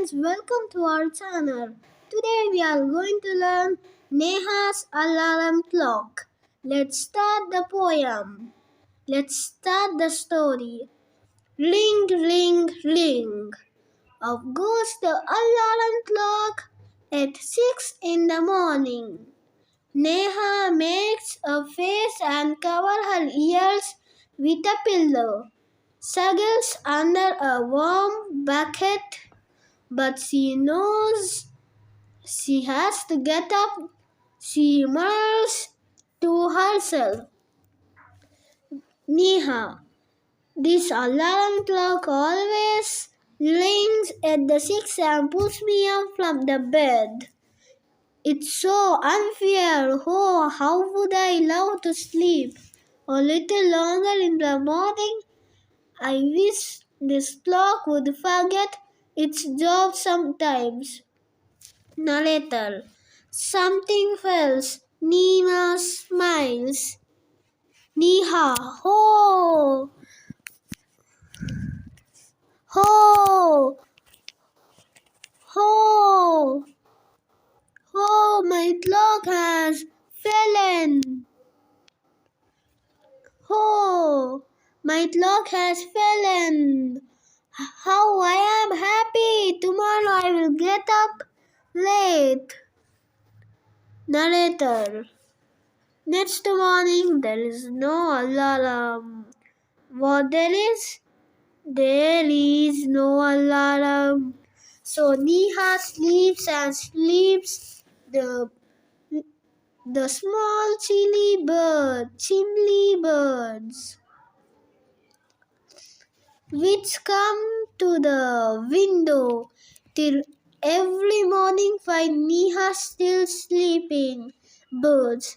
guys, welcome to our channel. Today we are going to learn Neha's alarm clock. Let's start the poem. Let's start the story. Ring, ring, ring. Off goes the alarm clock at 6 in the morning. Neha makes a face and covers her ears with a pillow. Snuggles under a warm bucket, but she knows she has to get up. She murmurs to herself, Neha, this alarm clock always rings at the 6 and pulls me up from the bed. It's so unfair. Oh, how would I love to sleep a little longer in the morning? I wish this clock would forget its job sometimes. Narrator. Something fails. Nina smiles. Neha. Ho! Ho! Ho! Ho! My clock has fallen. Ho! My clock has fallen. How I am happy! Tomorrow I will get up late. Narrator. Next morning there is no alarm. What there is? There is no alarm. So Neha sleeps and sleeps. The small chimney birds, which come to the window till every morning find Neha still sleeping. Birds,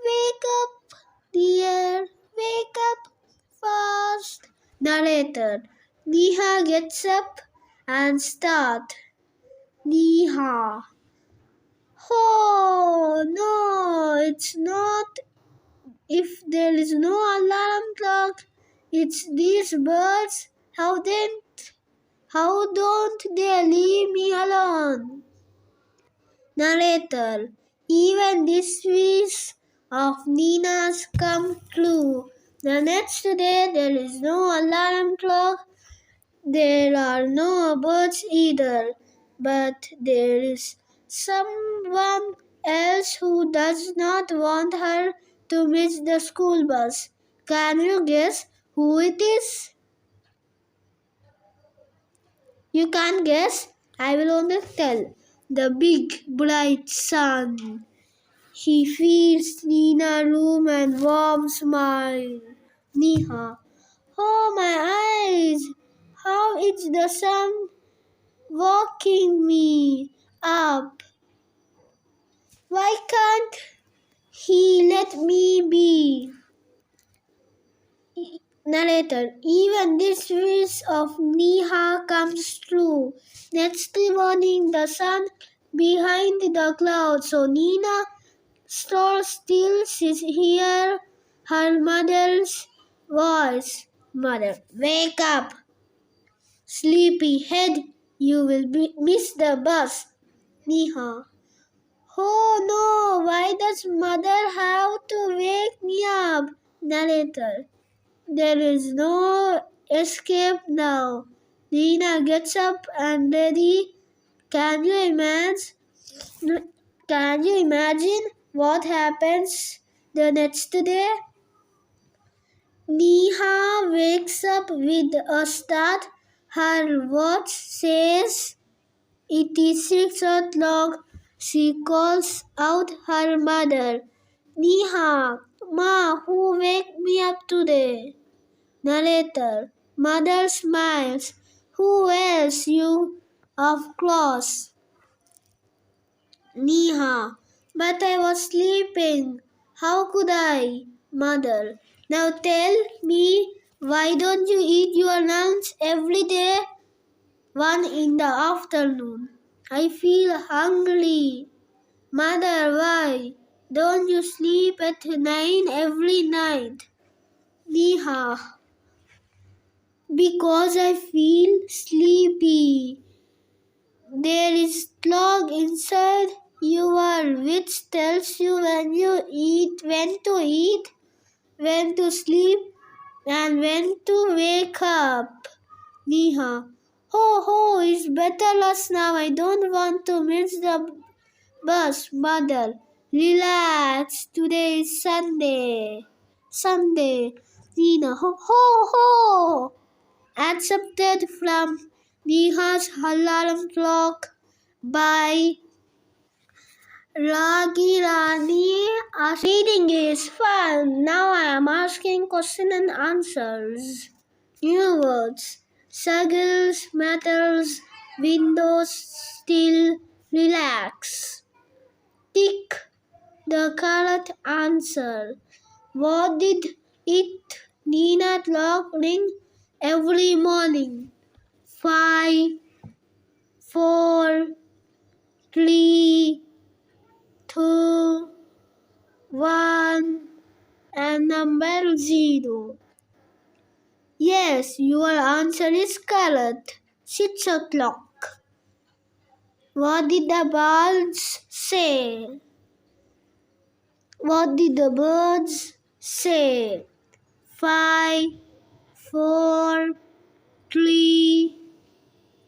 wake up, dear, wake up fast. Narrator. Neha gets up and start. Neha. Oh no, it's not. If there is no alarm clock, it's these birds. How don't they leave me alone? Narrator. Even this wish of Nina's come true. The next day there is no alarm clock. There are no birds either. But there is someone else who does not want her to miss the school bus. Can you guess who it is? You can't guess? I will only tell. The big bright sun. He feeds Nina room and warm smile. Neha. Oh my eyes! How is the sun waking me up? Why can't he let me be? Narrator. Even this wish of Neha comes true. Next morning the sun behind the clouds, so Nina stood still. She hears her mother's voice. Mother, wake up! Sleepy head, you will miss the bus. Neha. Oh no, why does mother have to wake me up? Narrator. There is no escape now. Nina gets up and ready. Can you imagine? Can you imagine what happens the next day? Neha wakes up with a start. Her watch says it is 6 o'clock. She calls out her mother. Neha, Ma, who wake me up today? Narrator. Mother smiles. Who else? You, of course. Neha. But I was sleeping. How could I? Mother. Now tell me, why don't you eat your lunch every day? One in the afternoon. I feel hungry. Mother, why don't you sleep at 9 every night? Neha. Because I feel sleepy. clock inside your which tells you when to eat, when to sleep, and when to wake up. Neha. Ho, it's better last now. I don't want to miss the bus, mother. Relax. Today is Sunday. Sunday. Nina. Ho. Accepted from Neha's alarm clock by Ragi Rani. Reading is fun. Now I am asking question and answers. New words. Circles, metals, windows, still, relax. Tick the correct answer. What did it Nina clock ring every morning? 5, 4, 3, 2, 1, and number 0. Yes, your answer is correct. 6 o'clock. What did the birds say? What did the birds say? 5, 4, 3,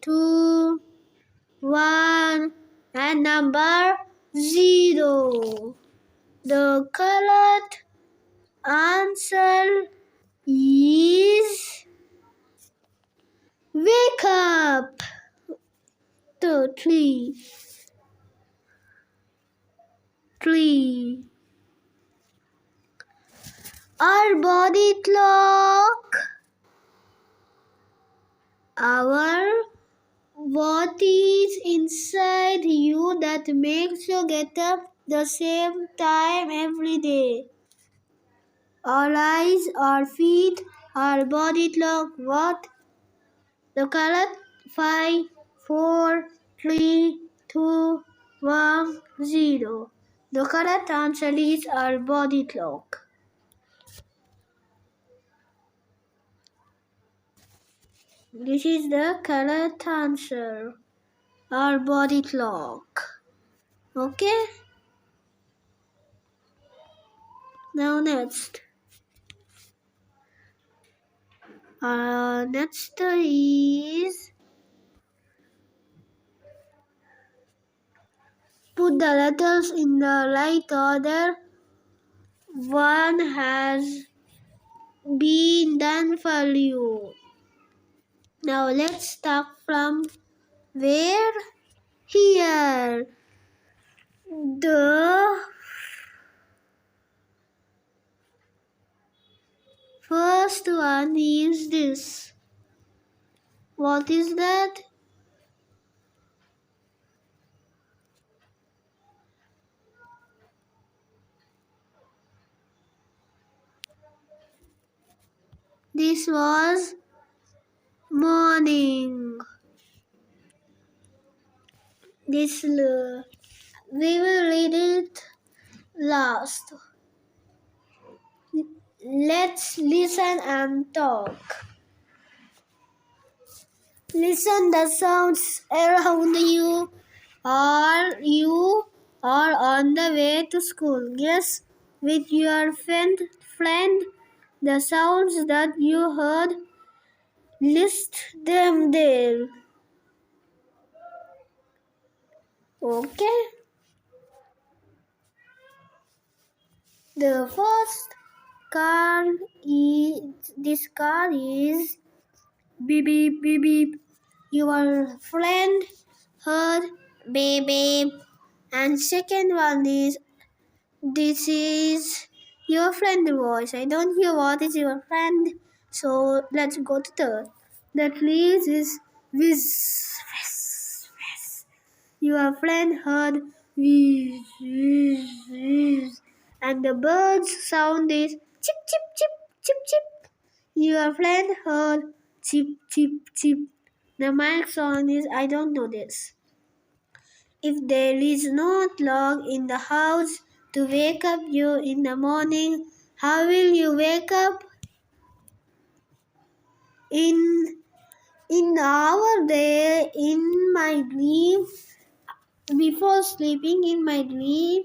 2, 1, and number 0. The correct answer is wake up. 3, 3. Our body clock. Our what is inside you that makes you get up the same time every day? Our eyes, our feet, our body clock. What? The correct 5, 4, 3, 2, 1, 0. The correct answer is our body clock. This is the correct answer. Our body clock. Okay? Now next. Next is put the letters in the right order. One has been done for you. Now let's start from where? Here. The first one is this. What is that? This was morning. This we will read it last. Let's listen and talk. Listen the sounds around you. You are on the way to school. Guess with your friend the sounds that you heard. List them there. Okay. The first car is this car is beep beep beep beep. Your friend heard beep beep. And second one is this is your friend voice. I don't hear what is your friend. So let's go to third. The trees is whiz, whiz, whiz. Your friend heard whiz, whiz, whiz. And the bird's sound is chip, chip, chip, chip, chip. Your friend heard chip, chip, chip. The mic sound is I don't know this. If there is no clock in the house to wake up you in the morning, how will you wake up? In our day, in my dream, Before sleeping in my dream,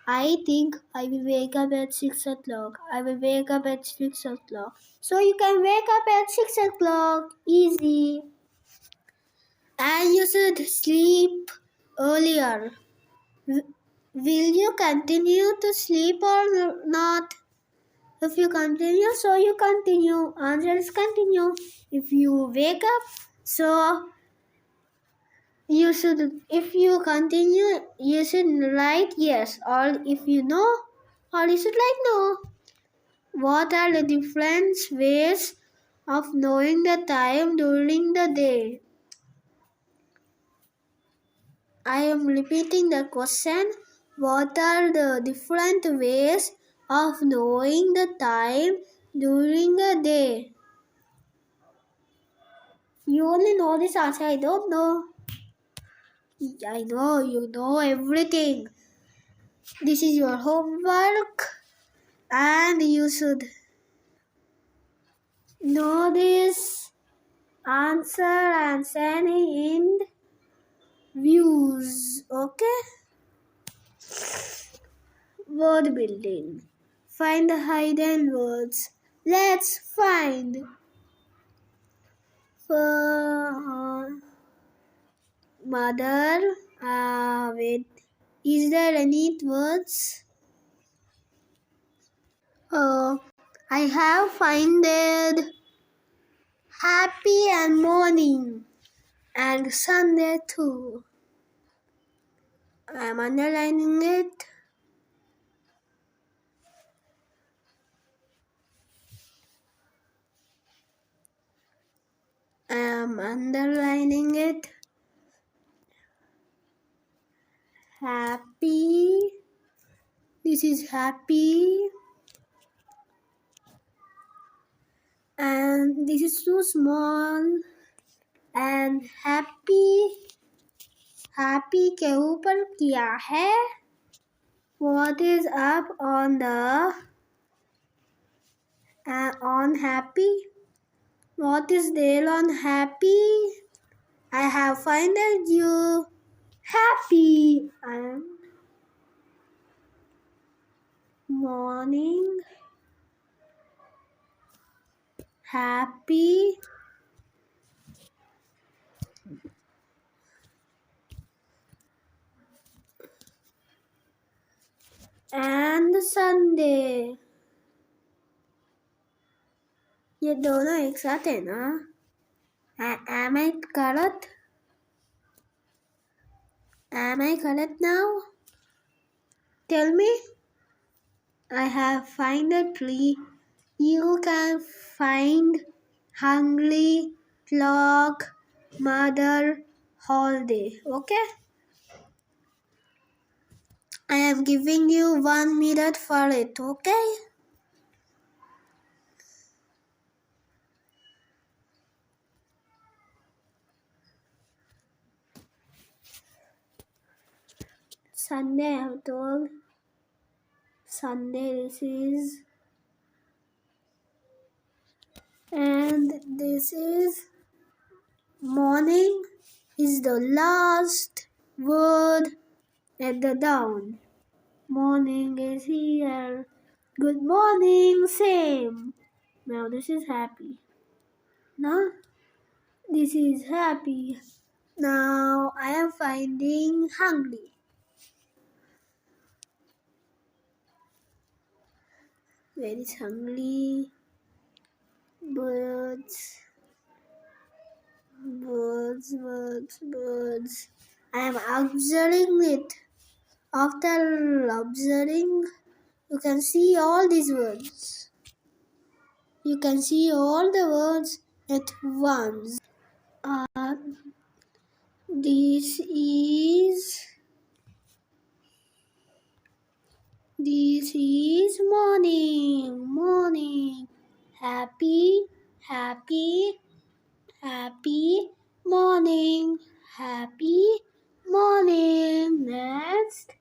I think I will wake up at 6 o'clock. I will wake up at 6 o'clock. So you can wake up at 6 o'clock. Easy. And you should sleep earlier. Will you continue to sleep or not? If you continue, so you continue. Answer is continue. If you wake up, so you should, if you continue, you should write yes. Or if you know, or you should write no. What are the different ways of knowing the time during the day? I am repeating the question. What are the different ways of knowing the time during the day? You only know this answer. I don't know. I know you know everything. This is your homework and you should know this answer and send in views. Okay? Word building. Find the hidden words. Let's find. For mother, wait. Is there any words? I have finded happy and morning and Sunday too. I am underlining it. I am underlining it. Happy. This is happy. And this is too small. And happy. Happy के ऊपर क्या है? What is up on the on happy? What is there on happy? I have found you happy and morning happy and Sunday. ये दोनों एक साथ है ना? Am I correct? Am I correct now? Tell me. I have find a tree. You can find hungry, clock, mother, holiday. Okay? I am giving you 1 minute for it. Okay? Sunday I have told. Sunday this is. And this is morning is the last word at the down. Morning is here. Good morning, same. Now this is happy. Now this is happy. Now I am finding hungry. Where is hungry? Birds. Birds, birds, birds. I am observing it. After observing, you can see all these words. You can see all the words at once. Uh, this is morning. Morning. Happy, happy, happy morning. Happy morning. Next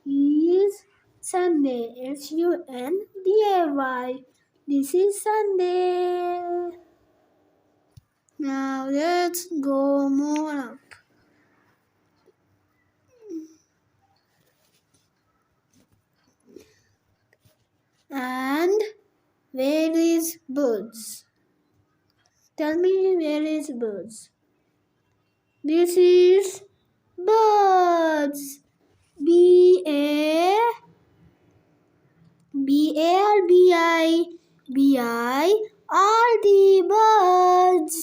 is Sunday. Sunday. This is Sunday. Now let's go more up. birds. Tell me where is birds. This is birds. B A B A R B I B I are the birds.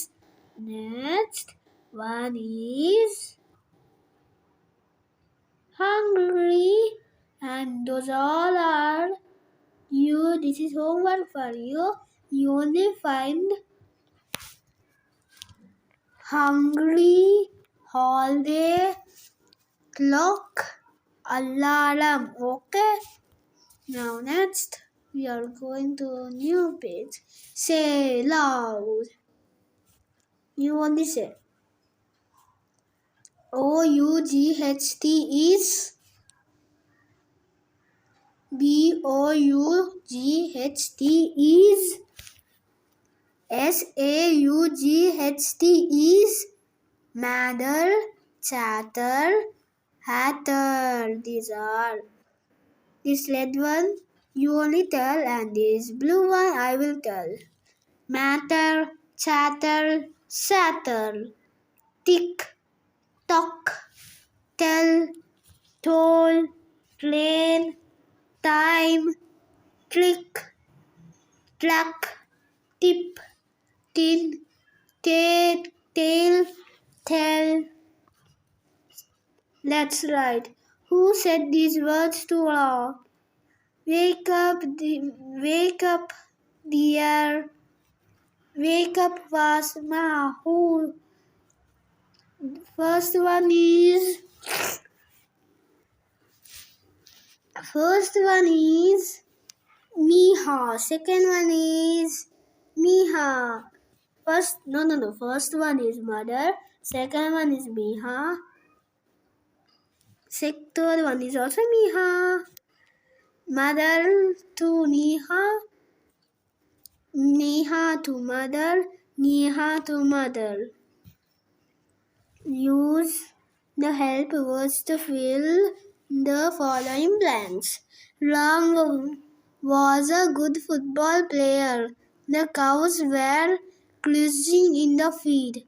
Next one is hungry, and those all are you. This is homework for you. You only find hungry, holiday, clock, alarm. Okay. Now next we are going to a new page. Say loud. You only say OUGHT is BOUGHT is SAUGHT is Mather, chatter, hatter. These are this red one you only tell, and this blue one I will tell. Matter, chatter, satter. Tick, tock, tell, toll, train, time, trick, track, tip, tin, tail, tell. That's right. Who said these words too loud? Wake up, dear. Wake up, Vasma. Who? First one is. First one is Neha. Second one is Neha. No. First one is mother. Second one is Neha. Third one is also Neha. Mother to Neha. Neha to mother. Neha to mother. Use the help words to fill the following blanks. Ram was a good football player. The cows were clutching in the field.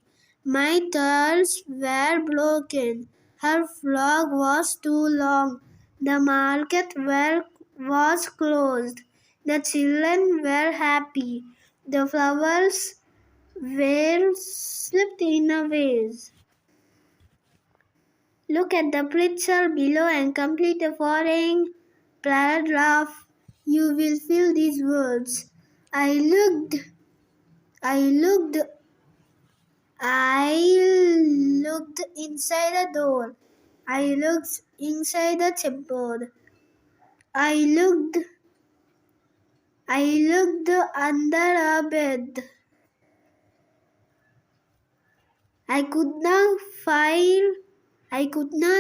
My tools were broken. Her frog was too long. The market was closed. The children were happy. The flowers were slipped in a vase. Look at the picture below and complete the following paragraph. You will fill these words. I looked inside the door. I looked inside the cupboard. I looked under a bed. I could not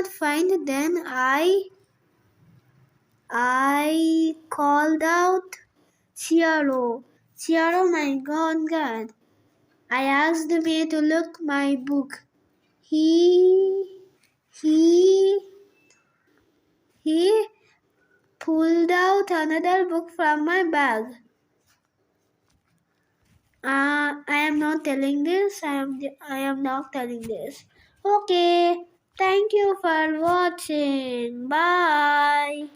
find. Then I called out, Chiaro, my God. I asked the maid to look my book. He pulled out another book from my bag. I am not telling this. I am not telling this. Okay. Thank you for watching. Bye.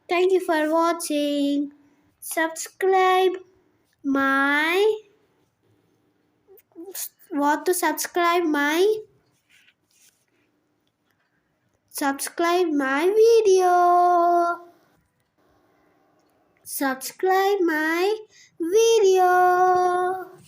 Thank you for watching. Subscribe my subscribe my video. Subscribe my video.